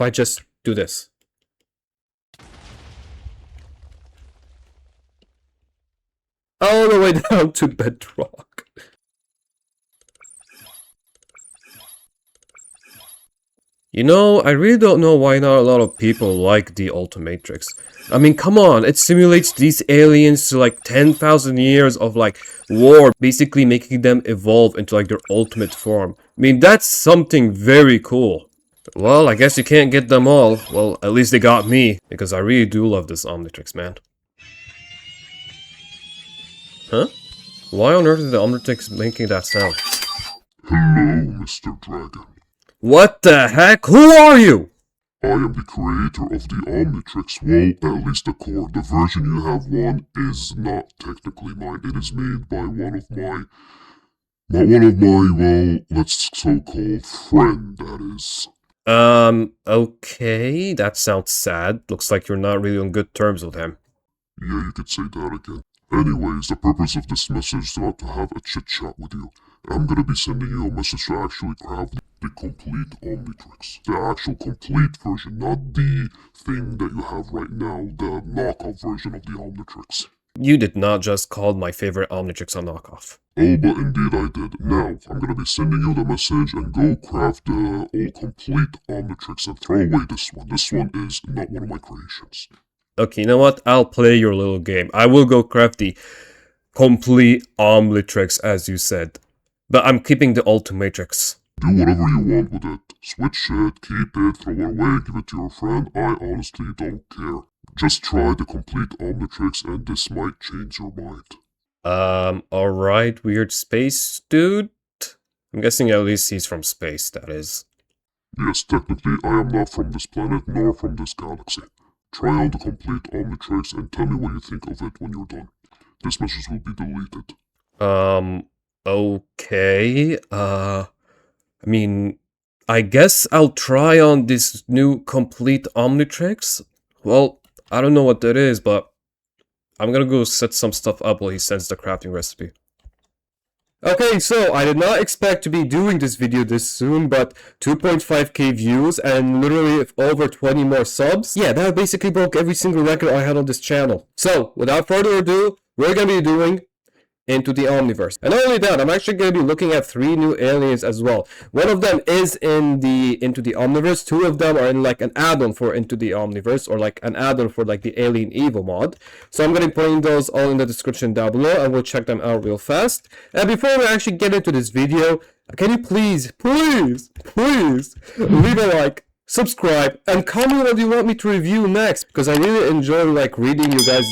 if I just do this? All the way down to bedrock. You know, I really don't know why not a lot of people like the ultimatrix. I mean, come on, it simulates these aliens to like 10,000 years of like war, basically making them evolve into like their ultimate form. I mean, that's something very cool. Well, I guess you can't get them all. Well, at least they got me, because I really do love this Omnitrix, man. Huh? Why on earth is the Omnitrix making that sound? Hello, Mr. Dragon. What the heck? Who are you? I am the creator of the Omnitrix. Well, at least the core. The version you have won is not technically mine. It is made by one of my, well, let's so-called friend, that is. Okay, that sounds sad. Looks like you're not really on good terms with him. Yeah, you could say that again. Anyways, the purpose of this message is not to have a chit-chat with you. I'm gonna be sending you a message to actually craft the complete Omnitrix. The actual complete version, not the thing that you have right now, the knockoff version of the Omnitrix. You did not just call my favorite Omnitrix a knockoff. Oh, but indeed I did. Now, I'm gonna be sending you the message and go craft the all complete Omnitrix and throw away this one. This one is not one of my creations. Okay, you know what? I'll play your little game. I will go craft the complete Omnitrix, as you said. But I'm keeping the ultimatrix. Do whatever you want with it. Switch it, keep it, throw it away, give it to your friend. I honestly don't care. Just try the complete Omnitrix and this might change your mind. Alright, weird space dude? I'm guessing at least he's from space, that is. Yes, technically I am not from this planet nor from this galaxy. Try out the complete Omnitrix and tell me what you think of it when you're done. This message will be deleted. Okay, I mean, I guess I'll try on this new complete Omnitrix. Well, I don't know what that is, but I'm gonna go set some stuff up while he sends the crafting recipe. Okay, so I did not expect to be doing this video this soon, but 2.5k views and literally over 20 more subs. Yeah, that basically broke every single record I had on this channel. So, without further ado, we're gonna be doing Into the Omniverse. And not only that, I'm actually going to be looking at 3 new aliens as well. One of them is in the Into the Omniverse. 2 of them are in like an add-on for Into the Omniverse, or like an add-on for like the Alien Evo mod. So I'm going to be putting those all in the description down below, and we'll check them out real fast. And before we actually get into this video, can you please leave a like, subscribe, and comment what you want me to review next, because I really enjoy like reading you guys'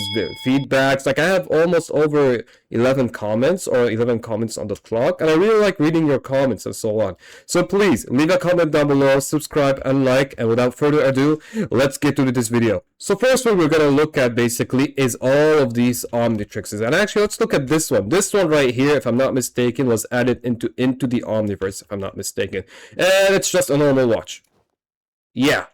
feedbacks. Like I have almost over 11 comments or 11 comments on the clock, and I really like reading your comments and so on. So please leave a comment down below, subscribe and like, and without further ado, let's get to this video. So first one we're gonna look at basically is all of these Omnitrixes, and actually let's look at this one. This one right here, if I'm not mistaken, was added into the Omniverse, if I'm not mistaken, and it's just a normal watch. Yeah,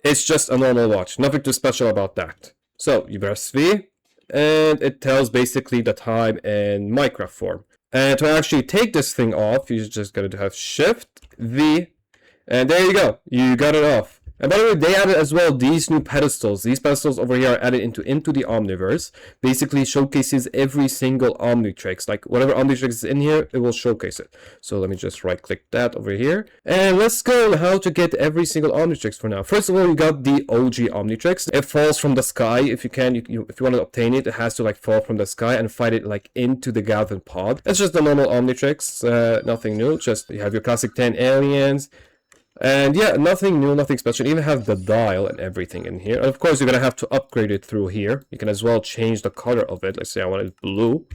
it's just a normal watch. Nothing too special about that. So you press V, and it tells basically the time in Minecraft form. And to actually take this thing off, you're just going to have Shift V, and there you go. You got it off. And by the way, they added as well these new pedestals. These pedestals over here are added into the Omniverse. Basically showcases every single Omnitrix. Like whatever Omnitrix is in here, it will showcase it. So let me just right click that over here. And let's go on how to get every single Omnitrix for now. First of all, you got the OG Omnitrix. It falls from the sky. If you can, if you want to obtain it, it has to like fall from the sky and fight it like into the Galvin pod. It's just the normal Omnitrix, nothing new. Just you have your classic 10 aliens. And yeah, nothing new, nothing special. You even have the dial and everything in here. And of course, you're going to have to upgrade it through here. You can as well change the color of it. Let's say I want it blue.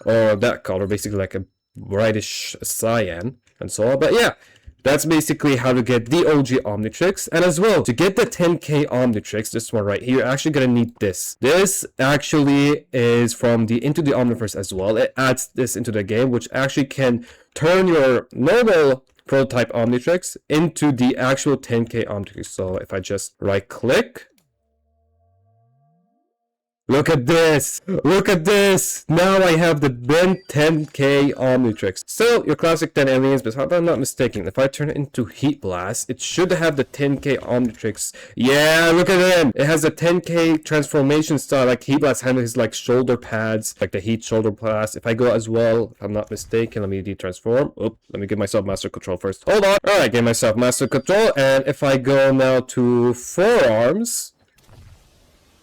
Or that color, basically like a brightish cyan and so on. But yeah, that's basically how to get the OG Omnitrix. And as well, to get the 10k Omnitrix, this one right here, you're actually going to need this. This actually is from the Into the Omniverse as well. It adds this into the game, which actually can turn your normal prototype Omnitrix into the actual 10k Omnitrix. So if I just right click, Look at this! Look at this! Now I have the Ben 10k Omnitrix. Still, your classic 10 aliens, but if I'm not mistaken, if I turn it into Heat Blast, it should have the 10k Omnitrix. Yeah, look at him! It has a 10k transformation style, like Heat Blast has his like shoulder pads, like the Heat shoulder pads. If I go as well, if I'm not mistaken, let me detransform. Oop, let me give myself Master Control first. Hold on! Alright, give myself Master Control, and if I go now to Forearms,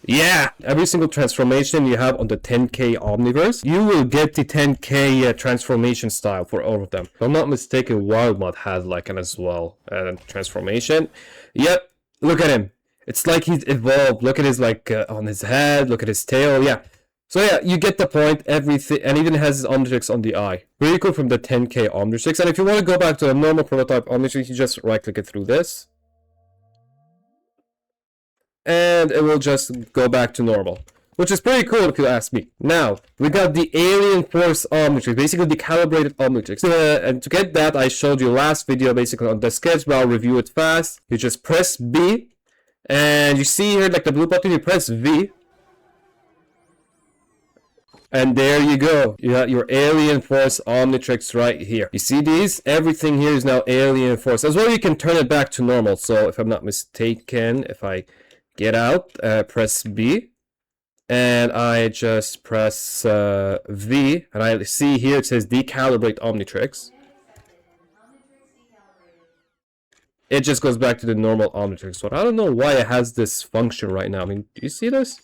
yeah, every single transformation you have on the 10k Omniverse, you will get the 10k transformation style for all of them. If I'm not mistaken, Wildmod has like an as well transformation. Yep, look at him. It's like he's evolved. Look at his like on his head. Look at his tail. Yeah. So yeah, you get the point. Everything, and even has his Omnitrix on the eye. Really cool from the 10k Omnitrix. And if you want to go back to a normal prototype Omnitrix, you just right click it through this. And it will just go back to normal, which is pretty cool if you ask me. Now, we got the Alien Force Omnitrix, basically the calibrated Omnitrix. And to get that, I showed you last video basically on the sketch, but I'll review it fast. You just press B, and you see here like the blue button, you press V. And there you go. You got your Alien Force Omnitrix right here. You see these? Everything here is now Alien Force. As well, you can turn it back to normal. So if I'm not mistaken, if I get out, press B, and I just press V, and I see here it says decalibrate Omnitrix. It just goes back to the normal Omnitrix. So I don't know why it has this function right now. I mean, do you see this?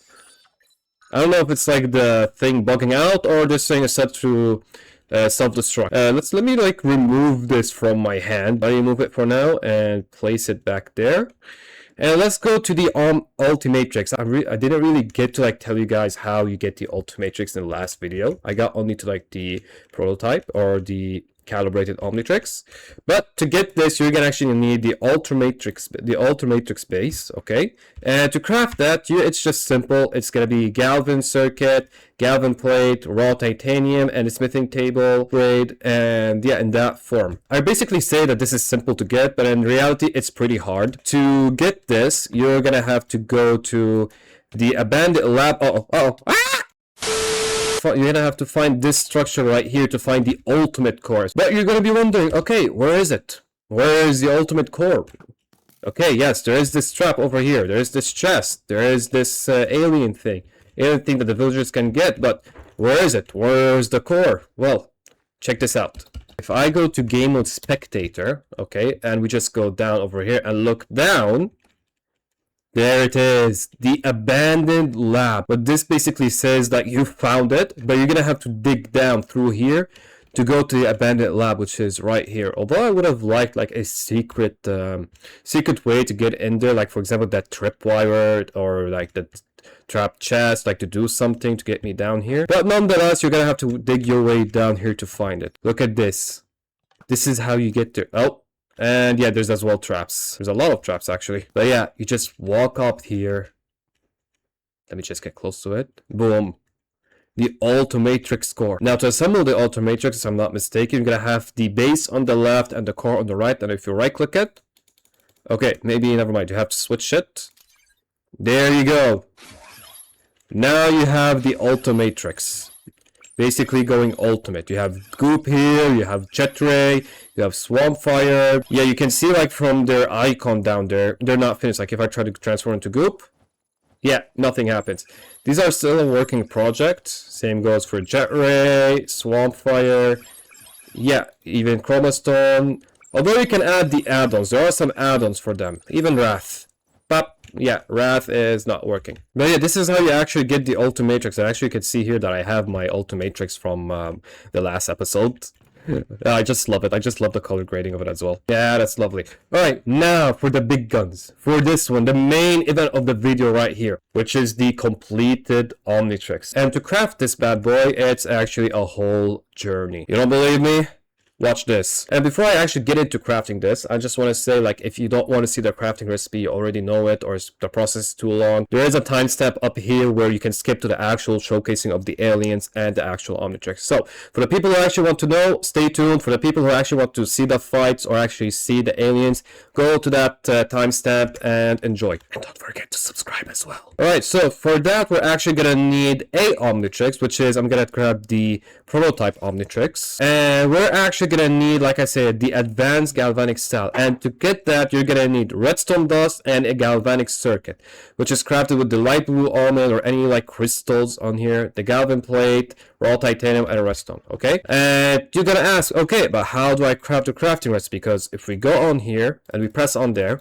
I don't know if it's like the thing bugging out or this thing is set to self-destruct. Let me like remove this from my hand. I remove it for now and place it back there. And let's go to the ultimatrix. I didn't really get to like tell you guys how you get the ultimatrix in the last video. I got only to like the prototype or the calibrated Omnitrix. But to get this, you're gonna actually need the ultimatrix base, okay? And to craft that, it's just simple. It's gonna be Galvin circuit, Galvin plate, raw titanium, and a smithing table grade, and yeah, in that form. I basically say that this is simple to get, but in reality, it's pretty hard. To get this, you're gonna have to go to the abandoned lab. You're gonna have to find this structure right here to find the ultimate core. But you're gonna be wondering, okay, where is it? Where is the ultimate core? Okay, yes, there is this trap over here. There is this chest. There is this alien thing that the villagers can get. But where is it? Where's the core? Well, check this out. If I go to game mode spectator, okay, and we just go down over here and look down, there it is, the abandoned lab. But this basically says that you found it, but you're gonna have to dig down through here to go to the abandoned lab, which is right here. Although I would have liked like a secret way to get in there, like for example that tripwire or like the trap chest, like to do something to get me down here. But nonetheless, you're gonna have to dig your way down here to find it. Look at this. This is how you get there. Oh. And yeah, there's as well traps. There's a lot of traps actually. But yeah, you just walk up here. Let me just get close to it. Boom. The ultimatrix core. Now to assemble the ultimatrix, if I'm not mistaken, you're gonna have the base on the left and the core on the right. And if you right click it, okay, maybe never mind. You have to switch it. There you go. Now you have the ultimatrix. Basically going ultimate. You have Goop here, you have Jet Ray, you have Swampfire. Yeah, you can see like from their icon down there, they're not finished. Like if I try to transform into Goop, yeah, nothing happens. These are still a working project. Same goes for Jet Ray, Swampfire, yeah, even Chromastone. Although you can add the add-ons, there are some add-ons for them. Even Wrath. But yeah, Wrath is not working. But yeah, this is how you actually get the ultimatrix. And actually you can see here that I have my ultimatrix from the last episode. I just love it. I just love the color grading of it as well. Yeah, that's lovely. Alright, now for the big guns. For this one, the main event of the video right here, which is the completed Omnitrix. And to craft this bad boy, it's actually a whole journey. You don't believe me? Watch this. And before I actually get into crafting this, I just want to say, like, if you don't want to see the crafting recipe, you already know it, or the process is too long, there is a timestamp up here where you can skip to the actual showcasing of the aliens and the actual Omnitrix. So, for the people who actually want to know, stay tuned. For the people who actually want to see the fights or actually see the aliens, go to that timestamp and enjoy. And don't forget to subscribe as well. Alright, so for that, we're actually gonna need a Omnitrix, which is, I'm gonna grab the prototype Omnitrix. And we're actually gonna need, like I said, the advanced galvanic cell, and to get that you're gonna need redstone dust and a galvanic circuit, which is crafted with the light blue almond or any like crystals on here, the galvan plate, raw titanium, and a redstone. Okay, and you're gonna ask, okay, but how do I craft a crafting recipe? Because if we go on here and we press on there,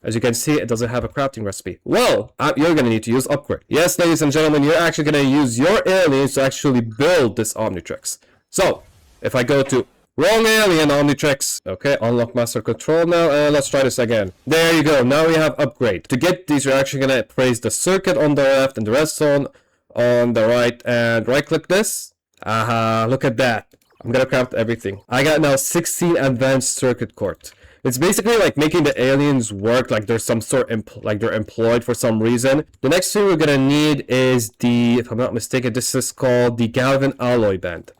as you can see, it doesn't have a crafting recipe. Well, you're going to need to use upgrade. Yes, ladies and gentlemen, you're actually going to use your aliens to actually build this Omnitrix. So, if I go to wrong alien Omnitrix, okay, unlock master control now, and let's try this again. There you go, now we have upgrade. To get these, you're actually going to place the circuit on the left and the redstone on the right, and right click this. Aha, look at that. I'm going to craft everything. I got now 16 advanced circuit court. It's basically like making the aliens work like there's some sort like they're employed for some reason. The next thing we're gonna need is the, if I'm not mistaken, this is called the galvan alloy band.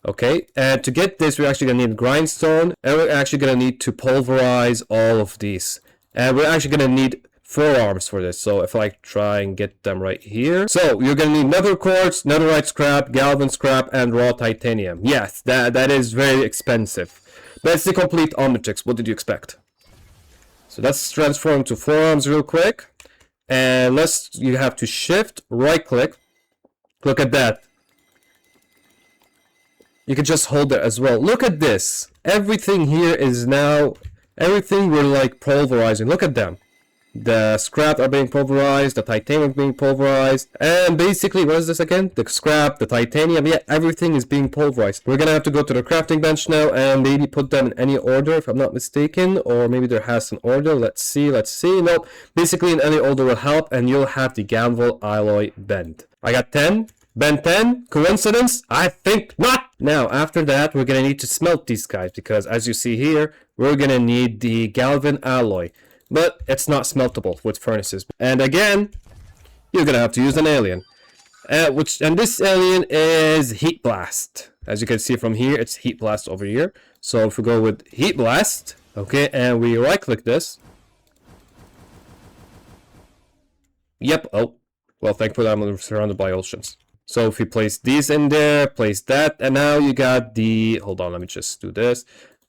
Okay, and to get this, we're actually gonna need grindstone, and we're actually gonna need to pulverize all of these. And we're actually gonna need forearms for this. So if I try and get them right here. So you're gonna need nether quartz, netherite scrap, galvan scrap, and raw titanium. Yes, that is very expensive. That's the complete Omnitrix. What did you expect? So let's transform to forearms real quick. And you have to shift, right click. Look at that. You can just hold it as well. Look at this. Everything here is now, everything we're like pulverizing. Look at them. The scrap are being pulverized, the titanium being pulverized, and basically, what is this again? The scrap, the titanium, yeah, everything is being pulverized. We're gonna have to go to the crafting bench now and maybe put them in any order, if I'm not mistaken, or maybe there has an order. Let's see. Nope, basically in any order will help, and you'll have the galvan alloy bend. I got 10. Bend 10? Coincidence? I think not! Now, after that, we're gonna need to smelt these guys, because as you see here, we're gonna need the galvan alloy. But it's not smeltable with furnaces. And again, you're gonna have to use an alien. And this alien is Heat Blast. As you can see from here, it's Heat Blast over here. So if we go with Heat Blast, okay, and we right click this. Yep, oh, well, thankfully I'm surrounded by oceans. So if we place these in there, place that, and now you got the, hold on, let me just do this.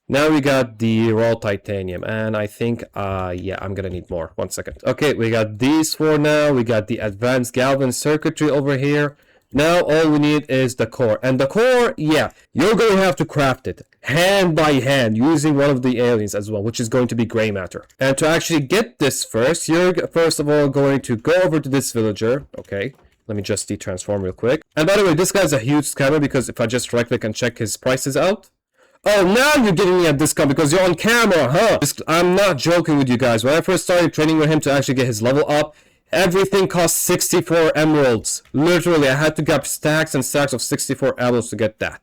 Now we got the raw titanium, and I think, yeah, I'm gonna need more. 1 second. Okay, we got these four now. We got the advanced galvan circuitry over here. Now all we need is the core. And the core, yeah, you're going to have to craft it hand by hand using one of the aliens as well, which is going to be gray matter. And to actually get this first, you're first of all going to go over to this villager. Okay, let me just de-transform real quick. And by the way, this guy's a huge scammer, because if I just right click and check his prices out, oh, now you're giving me a discount because you're on camera, huh? I'm not joking with you guys. When I first started training with him to actually get his level up, everything cost 64 emeralds. Literally, I had to grab stacks and stacks of 64 emeralds to get that.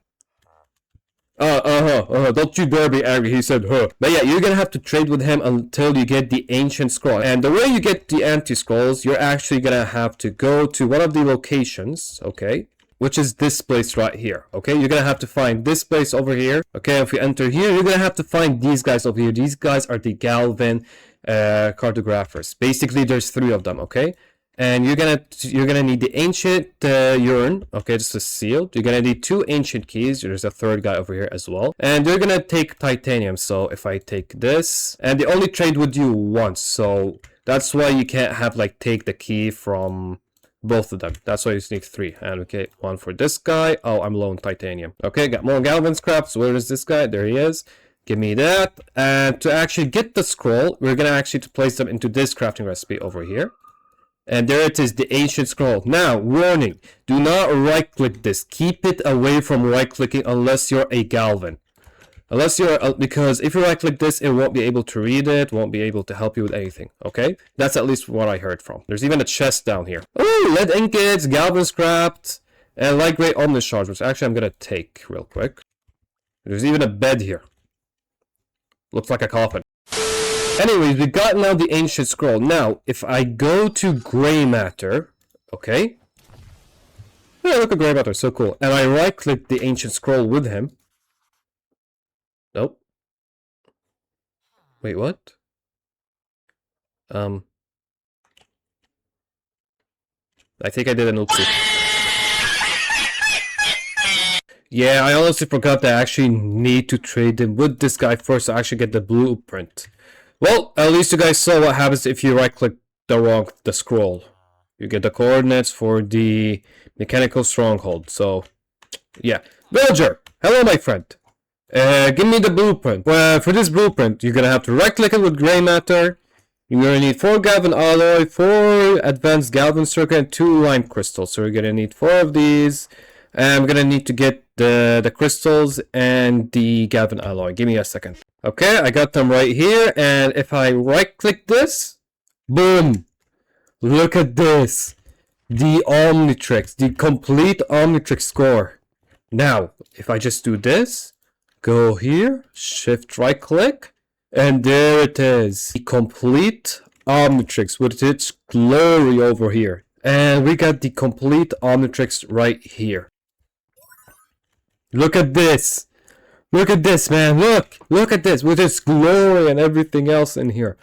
Don't you dare be angry, he said, huh. But yeah, you're gonna have to trade with him until you get the ancient scroll. And the way you get the anti-scrolls, you're actually gonna have to go to one of the locations, okay? Which is this place right here, okay? You're gonna have to find this place over here, okay? If you enter here, you're gonna have to find these guys over here. These guys are the galvan cartographers. Basically, there's 3 of them, okay? And you're gonna need the ancient urn, okay? This is sealed. You're gonna need 2 ancient keys. There's a 3rd guy over here as well. And you're gonna take titanium. So if I take this, and they only trade with you once, so that's why you can't have like take the key from both of them. That's why you need 3. And okay, 1 for this guy. Oh, I'm low on titanium. Okay, got more galvan scraps. Where is this guy? There he is. Give me that. And to actually get the scroll, we're gonna actually place them into this crafting recipe over here. And there it is, the ancient scroll. Now, warning, do not right click this. Keep it away from right clicking unless you're a galvan. Unless you're, because if you right click this, it won't be able to read it, won't be able to help you with anything, okay? That's at least what I heard from. There's even a chest down here. Oh, lead ingots, galvan scrapped, and light gray omnis shards, which actually I'm gonna take real quick. There's even a bed here. Looks like a coffin. Anyways, we got now the ancient scroll. Now, if I go to gray matter, okay? Yeah, look at gray matter, so cool. And I right-click the ancient scroll with him. Nope. Wait, what? I think I did an oopsie. Yeah, I honestly forgot that I actually need to trade him with this guy first to actually get the blueprint. Well, at least you guys saw what happens if you right-click the scroll. You get the coordinates for the mechanical stronghold. So, yeah. Villager! Hello, my friend. Give me the blueprint. Well, for this blueprint, you're gonna have to right-click it with gray matter. You're gonna need 4 Galvan alloy, 4 advanced Galvan circuit, and 2 lime crystals. So you're gonna need 4 of these. And I'm gonna need to get the crystals and the Galvan alloy. Give me a second. Okay, I got them right here. And if I right-click this, boom! Look at this. The Omnitrix, the complete Omnitrix score. Now, if I just do this, go here, shift right click, and there it is. The complete Omnitrix with its glory over here. And we got the complete Omnitrix right here. Look at this. Look at this, man. Look at this with its glory and everything else in here.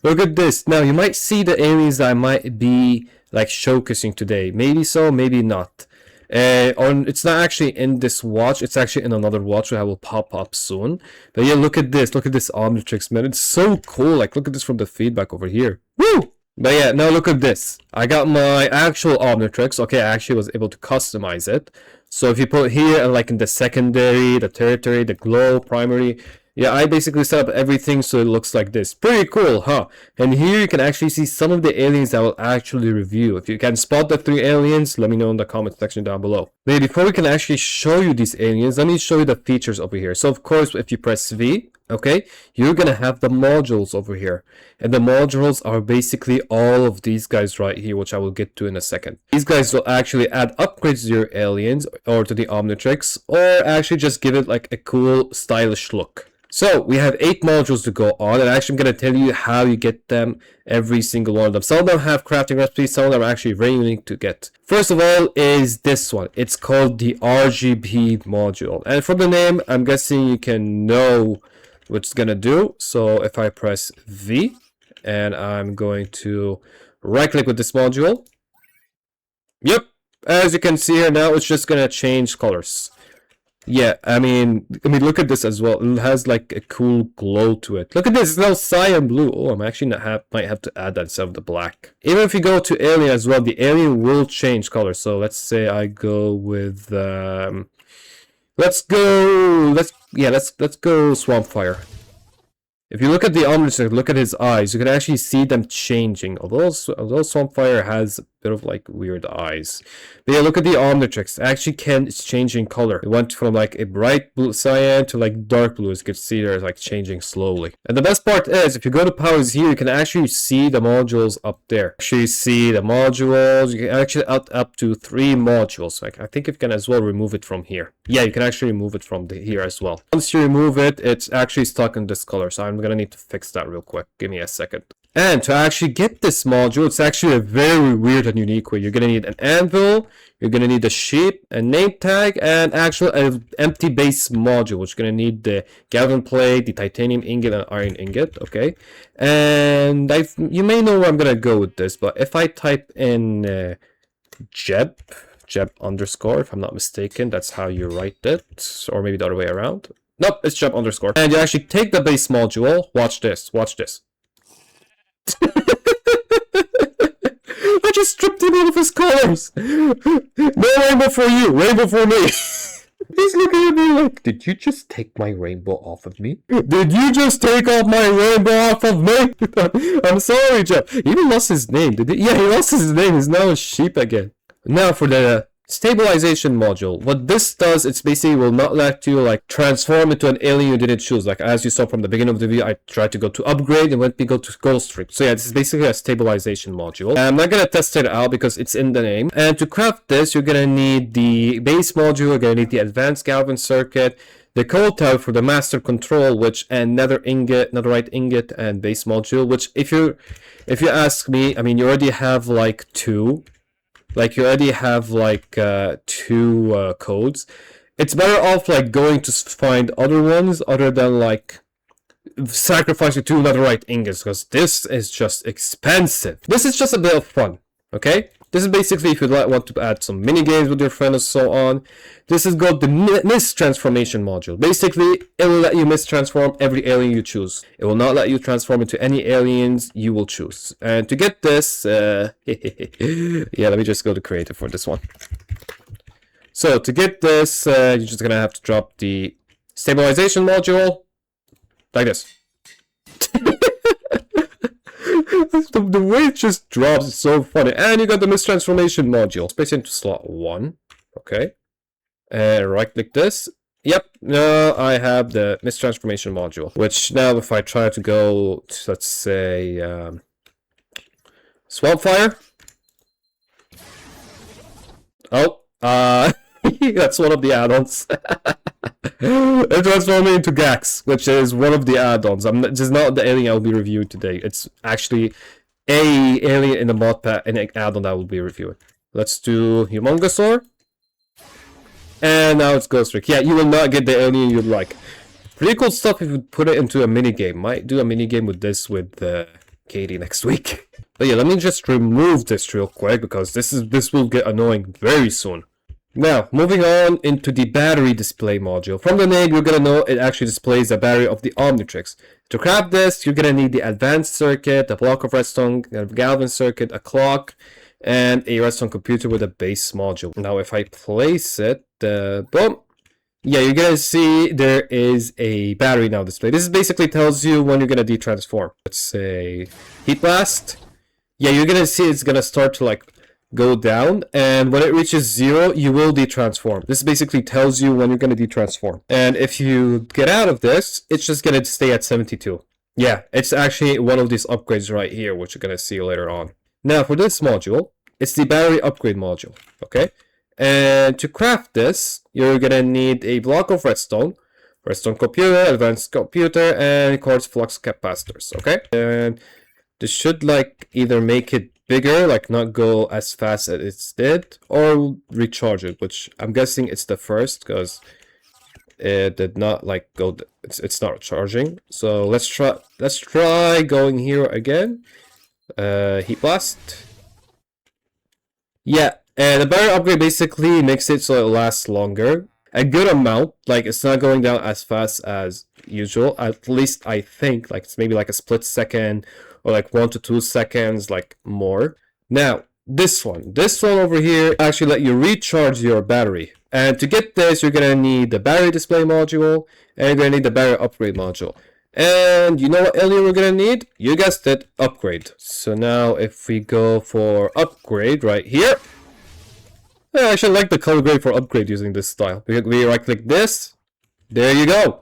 Look at this. Now, you might see the aliens that I might be like showcasing today. Maybe so, maybe not. Or it's not actually in this watch. It's actually in another watch that will pop up soon. But yeah, look at this. Look at this Omnitrix, man. It's so cool. Like, look at this from the feedback over here. Woo! But yeah, now look at this. I got my actual Omnitrix. Okay, I actually was able to customize it. So if you put here, and like in the secondary, the territory, the glow, primary, yeah, I basically set up everything so it looks like this. Pretty cool, huh? And here you can actually see some of the aliens that I will actually review. If you can spot the 3 aliens, let me know in the comment section down below. But before we can actually show you these aliens, let me show you the features over here. So of course, if you press V, okay, you're gonna have the modules over here. And the modules are basically all of these guys right here, which I will get to in a second. These guys will actually add upgrades to your aliens or to the Omnitrix, or actually just give it like a cool, stylish look. So we have 8 modules to go on, and actually I'm going to tell you how you get them, every single one of them. Some of them have crafting recipes, some of them are actually very unique to get. First of all is this one. It's called the RGB module. And from the name, I'm guessing you can know what it's going to do. So if I press V, and I'm going to right click with this module. Yep, as you can see here now, it's just going to change colors. Yeah, I mean, look at this as well. It has like a cool glow to it. Look at this, it's now cyan blue. Oh, I'm actually might have to add that instead of the black. Even if you go to alien as well, the alien will change color. So let's say I go with let's go Swampfire. If you look at the Omnitrix, look at his eyes, you can actually see them changing. Although Swampfire has a bit of like weird eyes. But yeah, look at the Omnitrix. It's changing color. It went from like a bright blue cyan to like dark blue. As you can see there, it's like changing slowly. And the best part is, if you go to powers here, you can actually see the modules up there. Actually see the modules. You can actually add up to 3 modules. Like, I think you can as well remove it from here. Yeah, you can actually remove it from here as well. Once you remove it, it's actually stuck in this color. So I'm gonna need to fix that real quick. Give me a second. And to actually get this module, it's actually a very weird and unique way. You're gonna need an anvil, you're gonna need a sheep, a name tag, and actual empty base module, which you're gonna need the galvan plate, the titanium ingot, and iron ingot. Okay, and you may know where I'm gonna go with this, but if I type in Jeb underscore, if I'm not mistaken, that's how you write it, or maybe the other way around. Nope, it's Jeb underscore. And you actually take the base module. Watch this. Watch this. I just stripped him out of his colors. No rainbow for you, rainbow for me. He's looking at me like, did you just take my rainbow off of me? Did you just take off my rainbow off of me? I'm sorry, Jeff. He even lost his name. Yeah, he lost his name. He's now a sheep again. Now for the stabilization module. What this does, it's basically will not let you like transform into an alien you didn't choose. Like as you saw from the beginning of the video, I tried to go to upgrade and went to go to gold streak. So yeah, this is basically a stabilization module. I'm not gonna test it out because it's in the name. And to craft this, you're gonna need the base module, you're gonna need the advanced galvan circuit, the code tab for the master control, which and nether ingot, netherite ingot, and base module. Which, if you ask me, I mean, you already have like two. Like, you already have like two codes. It's better off like going to find other ones other than like sacrificing 2 netherite ingots, because this is just expensive. This is just a bit of fun, okay? This is basically if you want to add some mini games with your friends and so on. This is called the mistransformation module. Basically, it will let you mistransform every alien you choose. It will not let you transform into any aliens you will choose. And to get this, yeah, let me just go to creative for this one. So to get this, you're just gonna have to drop the stabilization module like this. The way it just drops is so funny. And you got the mistransformation module. Space into slot 1. Okay. And right click this. Yep. Now I have the mistransformation module. Which now if I try to go to, let's say, Swamp Fire. Oh. That's one of the add-ons. It transformed me into Gax, which is one of the add-ons. This is not the alien I will be reviewing today. It's actually a alien in the mod pack, an add-on that I will be reviewing. Let's do Humongosaur. And now it's Ghost Rick. Yeah, you will not get the alien you'd like. Pretty cool stuff if you put it into a minigame. Might do a minigame with this with Katie next week. But yeah, let me just remove this real quick because this will get annoying very soon. Now, moving on into the battery display module. From the name, you're going to know it actually displays the battery of the Omnitrix. To craft this, you're going to need the advanced circuit, a block of redstone, a galvan circuit, a clock, and a redstone computer with a base module. Now, if I place it, boom. Yeah, you're going to see there is a battery now displayed. This basically tells you when you're going to detransform. Let's say heat blast. Yeah, you're going to see it's going to start to like go down, and when it reaches 0 you will detransform. This basically tells you when you're going to detransform. And if you get out of this, it's just going to stay at 72. Yeah, it's actually one of these upgrades right here, which you're going to see later on. Now for this module, it's the battery upgrade module. Okay, and to craft this, you're going to need a block of redstone computer, advanced computer, and quartz flux capacitors. Okay, and this should like either make it bigger, like not go as fast as it did, or recharge it, which I'm guessing it's the first because it did not like go, it's not charging. So let's try going here again. Heat blast. Yeah, and the battery upgrade basically makes it so it lasts longer, a good amount. Like it's not going down as fast as usual, at least I think. Like it's maybe like a split second or like 1 to 2 seconds, like more. Now, this one over here actually let you recharge your battery. And to get this, you're gonna need the battery display module, and you're gonna need the battery upgrade module. And you know what alien we're gonna need? You guessed it, upgrade. So now if we go for upgrade right here, I actually like the color grade for upgrade using this style. We right click this, there you go.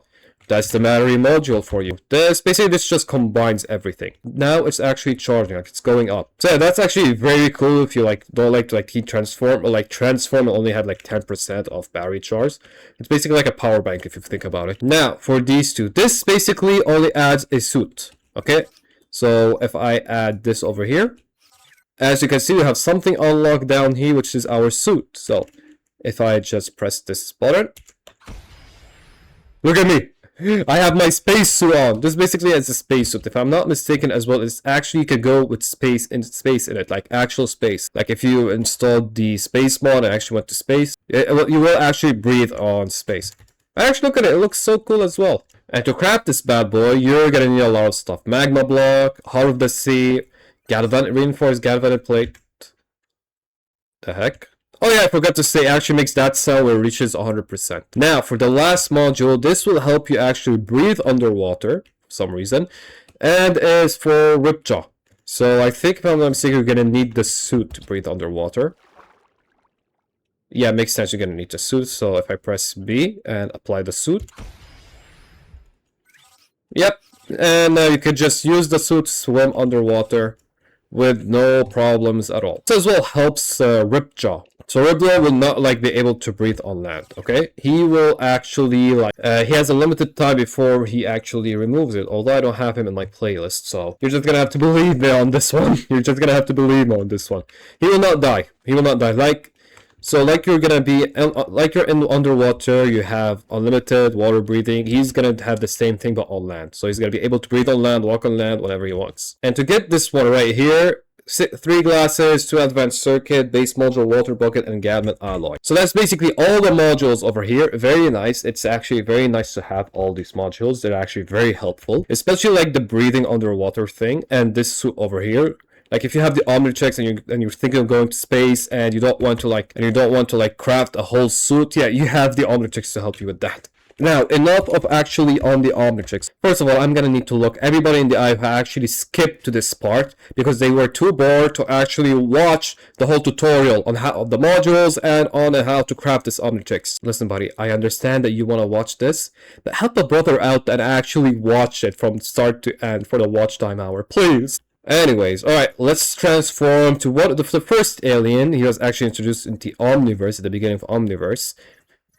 That's the battery module for you. This just combines everything. Now it's actually charging, like it's going up. So yeah, that's actually very cool if you like don't like to like heat transform or like transform and only have like 10% of battery charge. It's basically like a power bank if you think about it. Now for these two, this basically only adds a suit. Okay, so if I add this over here, as you can see, we have something unlocked down here, which is our suit. So if I just press this button, look at me. I have my space suit on. This basically is a space suit. If I'm not mistaken as well, it's actually you could go with space in it, like actual space. Like if you installed the space mod and actually went to space, you will actually breathe on space. Actually, look at it. It looks so cool as well. And to craft this bad boy, you're gonna need a lot of stuff. Magma block, heart of the sea, reinforced galvanic plate. The heck? Oh yeah, I forgot to say, it actually makes that cell where it reaches 100%. Now, for the last module, this will help you actually breathe underwater, for some reason, and is for Ripjaw. So I think, if I'm not mistaken, you're gonna need the suit to breathe underwater. Yeah, it makes sense, you're gonna need the suit. So if I press B and apply the suit. Yep, and you could just use the suit to swim underwater with no problems at all. This as well helps Ripjaw So Riblo will not like be able to breathe on land, okay? He will actually like he has a limited time before he actually removes it. Although I don't have him in my playlist, so you're just gonna have to believe me on this one. You're just gonna have to believe me on this one. He will not die. He will not die. Like you're gonna be like you're in underwater. You have unlimited water breathing. He's gonna have the same thing but on land. So he's gonna be able to breathe on land, walk on land, whatever he wants. And to get this one right here. 3 glasses, 2 advanced circuit, base module, water bucket, and gadmet alloy. So that's basically all the modules over here. Very nice. It's actually very nice to have all these modules. They're actually very helpful, especially like the breathing underwater thing and this suit over here. Like if you have the Omnitrix and you're thinking of going to space and you don't want to craft a whole suit, yeah, you have the Omnitrix to help you with that. Now, enough of actually on the Omnitrix. First of all, I'm gonna need to look everybody in the eye who actually skipped to this part because they were too bored to actually watch the whole tutorial on how the modules and on how to craft this Omnitrix. Listen, buddy, I understand that you want to watch this, but help a brother out and actually watch it from start to end for the watch time hour, please. Anyways, alright, let's transform to what the first alien. He was actually introduced into the Omniverse at the beginning of Omniverse.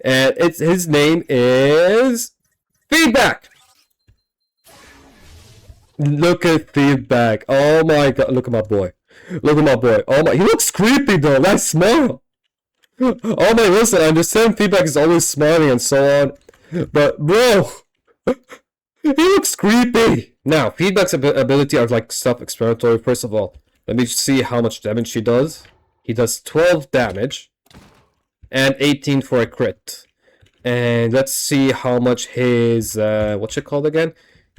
And his name is Feedback. Look at Feedback. Oh my god, look at my boy. Look at my boy. Oh my, he looks creepy though. Nice smile. Oh my, listen, I understand Feedback is always smiling and so on, but bro, he looks creepy. Now, Feedback's ability are like self-explanatory. First of all, let me see how much damage he does. He does 12 damage. And 18 for a crit. And let's see how much his, what's it called again?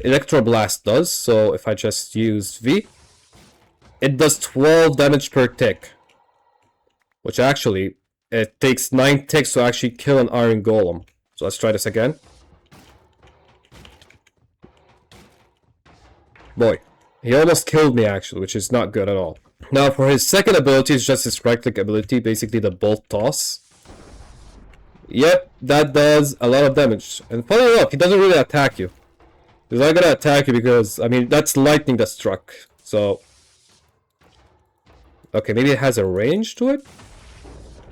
Electroblast does. So if I just use V, it does 12 damage per tick. Which actually, it takes 9 ticks to actually kill an iron golem. So let's try this again. Boy, he almost killed me actually, which is not good at all. Now for his second ability, it's just his right-click ability, basically the bolt toss. Yep, that does a lot of damage. And funny enough, he doesn't really attack you. He's not gonna attack you because, I mean, that's lightning that struck. So... okay, maybe it has a range to it?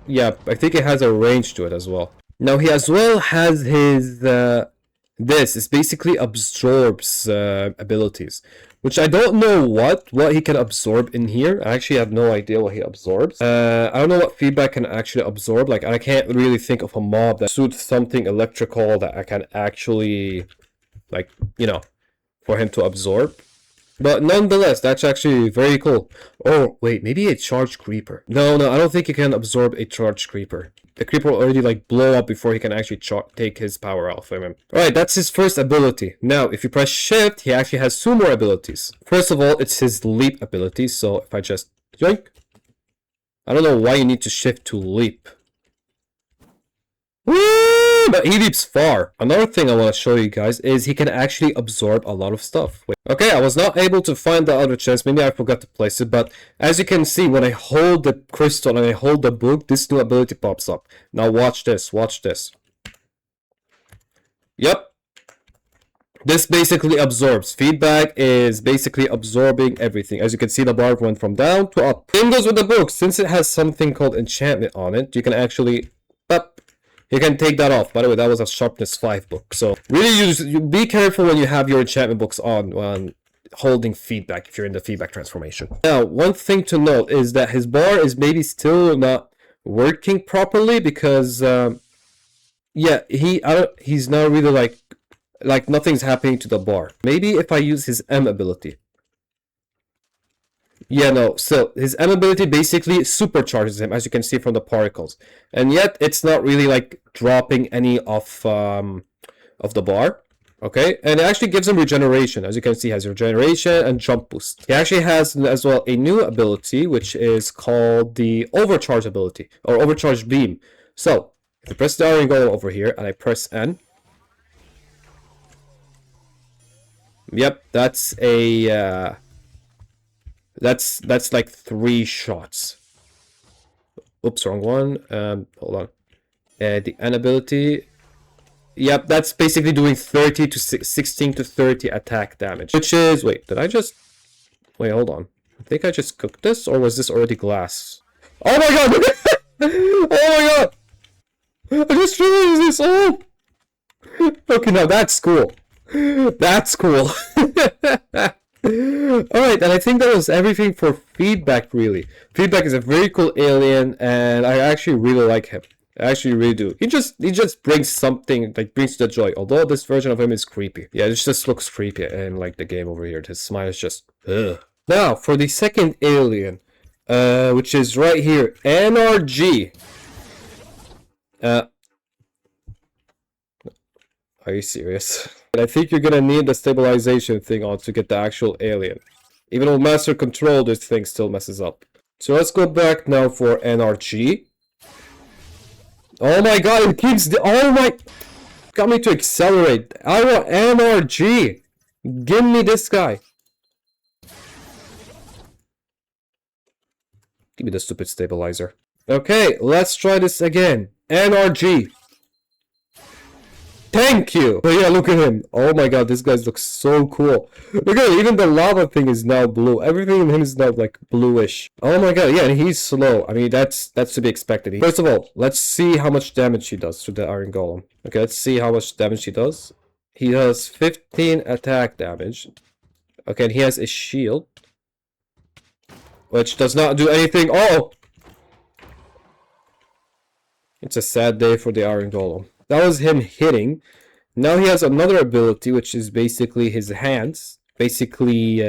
Yeah, I think it has a range to it as well. Now, he as well has his... this is basically absorbs abilities. Which I don't know what he can absorb in here. I actually have no idea what he absorbs. I don't know what Feedback can actually absorb. Like, I can't really think of a mob that suits something electrical that I can actually, like, you know, for him to absorb. But nonetheless, that's actually very cool. Oh, wait, maybe a charged creeper. No, I don't think he can absorb a charged creeper. The creeper will already like blow up before he can actually take his power off of him. Alright, that's his first ability. Now, if you press shift, he actually has 2 more abilities. First of all, it's his leap ability. So if I just yoink. I don't know why you need to shift to leap. Woo! But he leaps far. Another thing I want to show you guys is he can actually absorb a lot of stuff. Wait. Okay, I was not able to find the other chest. Maybe I forgot to place it. But as you can see, when I hold the crystal and I hold the book, this new ability pops up. Now watch this. Watch this. Yep. This basically absorbs. Feedback is basically absorbing everything. As you can see, the bar went from down to up. Same goes with the book. Since it has something called enchantment on it, you can actually... you can take that off. By the way, that was a sharpness 5 book. So really, be careful when you have your enchantment books on holding Feedback if you're in the Feedback transformation. Now, one thing to note is that his bar is maybe still not working properly because, yeah, he's not really like nothing's happening to the bar. Maybe if I use his M ability. Yeah, no, so his M ability basically supercharges him, as you can see from the particles. And yet, it's not really, like, dropping any of the bar, okay? And it actually gives him regeneration. As you can see, he has regeneration and jump boost. He actually has, as well, a new ability, which is called the overcharge ability, or overcharge beam. So, if I press the iron golem over here, and I press N. Yep, that's a... That's like 3 shots. Oops, wrong one. Hold on. The N ability. Yep, that's basically doing 30 to 16 to 30 attack damage. Which is... wait, did I just... wait, hold on. I think I just cooked this, or was this already glass? Oh my god! Oh my god! I just realized this! Oh! Okay, now that's cool. That's cool. Alright, and I think that was everything for Feedback, really. Feedback is a very cool alien, and I actually really like him. I actually really do. He just brings something, like, brings the joy. Although this version of him is creepy. Yeah, it just looks creepy in, like, the game over here. His smile is just, ugh. Now, for the second alien, which is right here, NRG. Are you serious? I think you're gonna need the stabilization thing on to get the actual alien. Even with master control, this thing still messes up. So let's go back now for NRG. Oh my god, it keeps the— oh my— got me to accelerate. I want NRG. Give me this guy. Give me the stupid stabilizer. Okay, let's try this again. NRG. Thank you! But yeah, look at him. Oh my god, this guy looks so cool. Look at it, even the lava thing is now blue. Everything in him is now like bluish. Oh my god, yeah, and he's slow. I mean, that's to be expected. First of all, let's see how much damage he does to the Iron Golem. Okay, let's see how much damage he does. He does 15 attack damage. Okay, and he has a shield, which does not do anything. Oh! It's a sad day for the Iron Golem. That was him hitting. Now he has another ability, which is basically his hands. Basically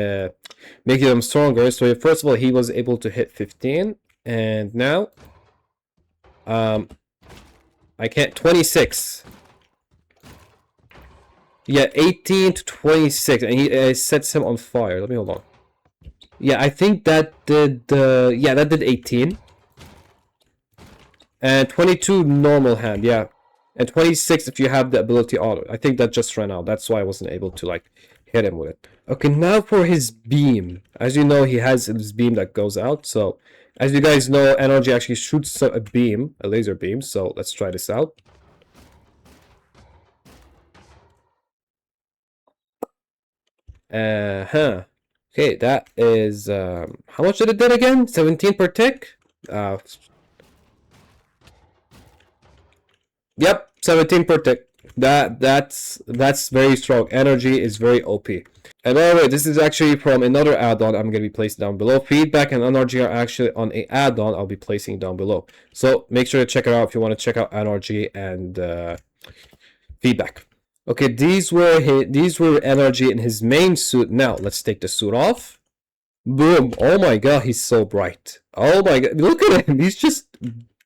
making them stronger. So first of all, he was able to hit 15. And now I can't— 26. Yeah, 18 to 26. And he sets him on fire. Let me hold on. Yeah, I think that did yeah, that did 18. And 22 normal hand, yeah. And 26 if you have the ability auto. I think that just ran out. That's why I wasn't able to like hit him with it. Okay, now for his beam. As you know, he has his beam that goes out. So as you guys know, NRG actually shoots a beam, a laser beam. So let's try this out. Okay, that is how much did it do again? 17 per tick? Yep, 17 per tick. That's very strong. Energy is very OP. And by the way, this is actually from another add-on I'm going to be placing down below. Feedback and NRG are actually on a add-on I'll be placing down below. So make sure to check it out if you want to check out NRG and Feedback. Okay, these were NRG in his main suit. Now let's take the suit off. Boom! Oh my god, he's so bright. Oh my god, look at him. He's just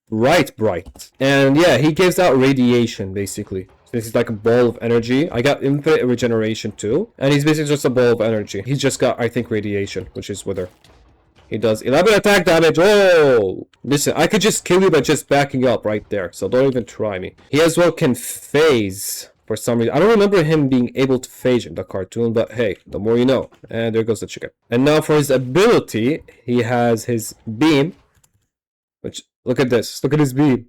bright. And yeah, he gives out radiation basically. This is like a ball of energy. I got infinite regeneration too. And he's basically just a ball of energy. He's just got, I think, radiation, which is wither. He does 11 attack damage. Oh! Listen, I could just kill you by just backing up right there. So don't even try me. He as well can phase for some reason. I don't remember him being able to phase in the cartoon, but hey, the more you know. And there goes the chicken. And now for his ability, he has his beam. Which, look at this. Look at his beam.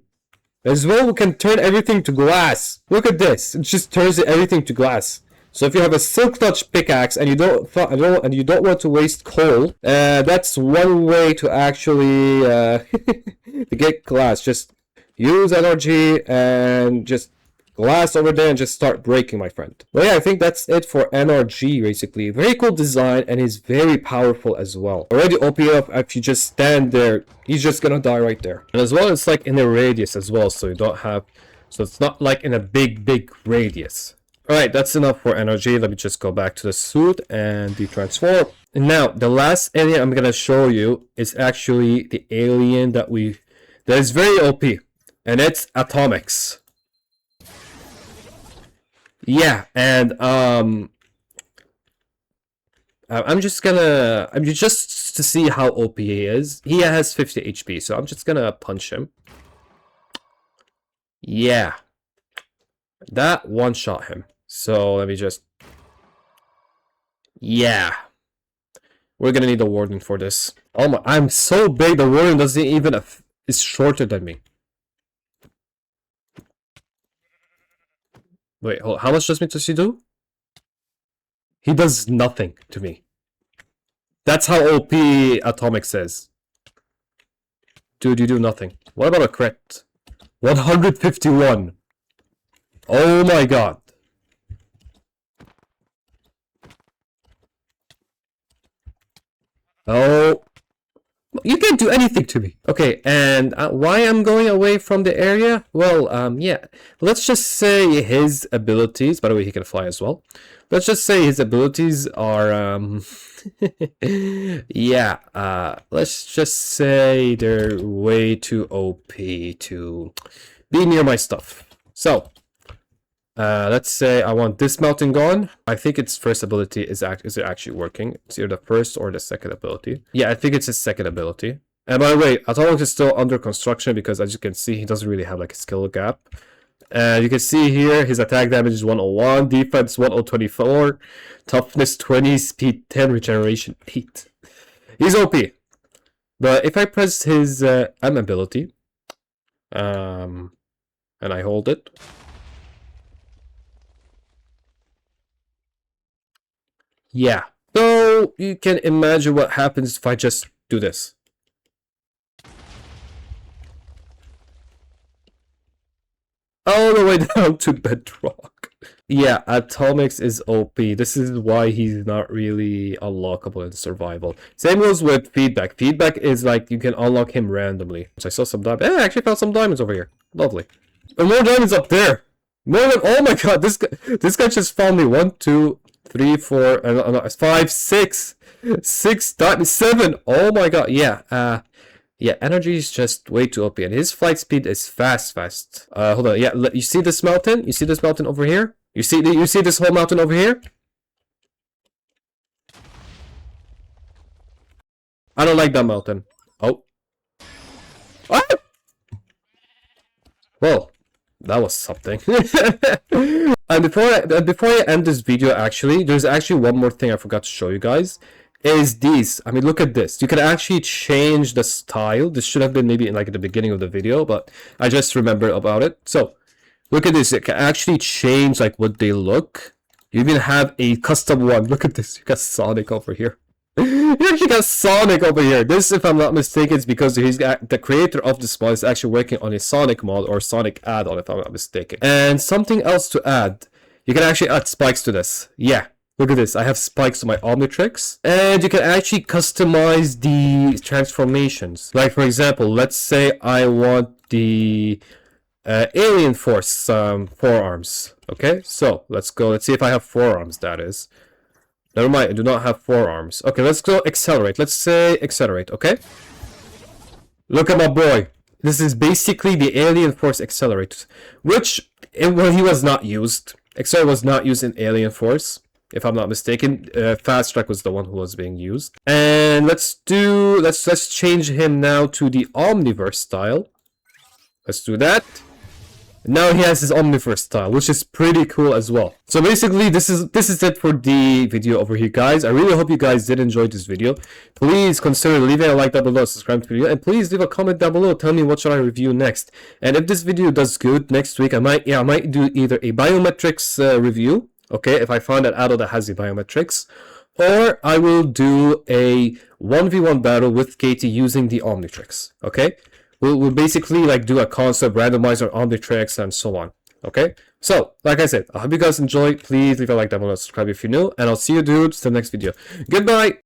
As well, we can turn everything to glass. Look at this. It just turns everything to glass. So if you have a silk touch pickaxe and you don't want to waste coal, that's one way to actually to get glass. Just use energy and just glass over there and just start breaking, my friend. Well, yeah, I think that's it for NRG, basically. Very cool design, and he's very powerful as well. Already OP up, if you just stand there, he's just gonna die right there. And as well, it's like in a radius as well, so you don't have... So it's not like in a big radius. Alright, that's enough for NRG. Let me just go back to the suit and detransform. And now, the last alien I'm gonna show you is actually the alien that is very OP. And it's Atomics. Yeah, and I'm just to see how OP he is. He has 50 HP, so I'm just gonna punch him. Yeah, that one-shot him. So let me just... Yeah, we're gonna need a warden for this. Oh my, I'm so big. The warden doesn't even is shorter than me. Wait, hold, how much does he do? He does nothing to me. That's how OP Atomic says. Dude, you do nothing. What about a crit? 151. Oh my god. Oh. You can't do anything to me. Okay, and why I'm going away from the area? Well, yeah. Let's just say his abilities, by the way, he can fly as well. Let's just say his abilities are, yeah, let's just say they're way too OP to be near my stuff. So, let's say I want this mountain gone. I think its first ability is actually working. It's either the first or the second ability. Yeah, I think it's his second ability. And by the way, Atomic is still under construction because as you can see, he doesn't really have like a skill gap. And you can see here, his attack damage is 101, defense 1024, toughness 20, speed 10, regeneration 8. He's OP. But if I press his M ability, and I hold it, yeah. So you can imagine what happens if I just do this. All the way down to bedrock. Yeah, Atomics is OP. This is why he's not really unlockable in survival. Same goes with Feedback. Feedback is like you can unlock him randomly. Which I saw some diamonds. I actually found some diamonds over here. Lovely. And more diamonds up there. More than, oh my god, this guy just found me 1, 2, 3, 4, 5, 6. 6 diamonds, 7. Oh my god, yeah. Yeah, energy is just way too OP, and his flight speed is fast. Hold on, yeah, you see this mountain? You see this mountain over here? You see this whole mountain over here? I don't like that mountain. Oh. Ah! Well, that was something. And before I end this video, actually, there's actually one more thing I forgot to show you guys. Is these. I mean, look at this. You can actually change the style. This should have been maybe in like at the beginning of the video, but I just remembered about it. So, look at this. It can actually change like what they look. You even have a custom one. Look at this. You got Sonic over here. You actually got Sonic over here. This, if I'm not mistaken, is because the creator of this mod is actually working on a Sonic mod or Sonic add-on, if I'm not mistaken. And something else to add. You can actually add spikes to this. Yeah. Look at this, I have spikes on my Omnitrix, and you can actually customize the transformations. Like for example, let's say I want the Alien Force forearms. Okay, so let's go, let's see if I have forearms, that is. Never mind, I do not have forearms. Okay, let's go accelerate. Let's say accelerate, okay? Look at my boy. This is basically the Alien Force accelerate, which, well, he was not used. Accelerate was not used in Alien Force. If I'm not mistaken, Fast Track was the one who was being used. And let's change him now to the Omniverse style. Let's do that. Now he has his Omniverse style, which is pretty cool as well. So basically, this is it for the video over here, guys. I really hope you guys did enjoy this video. Please consider leaving a like down below, subscribe to the video, and please leave a comment down below. Tell me what should I review next. And if this video does good next week, I might do either a biometrics review. Okay, if I find an add-on that has the biometrics, or I will do a 1v1 battle with Katie using the Omnitrix. Okay, we'll basically like do a concept randomizer Omnitrix and so on. Okay, so like I said, I hope you guys enjoyed. Please leave a like down below, subscribe if you're new, and I'll see you dudes in the next video. Goodbye.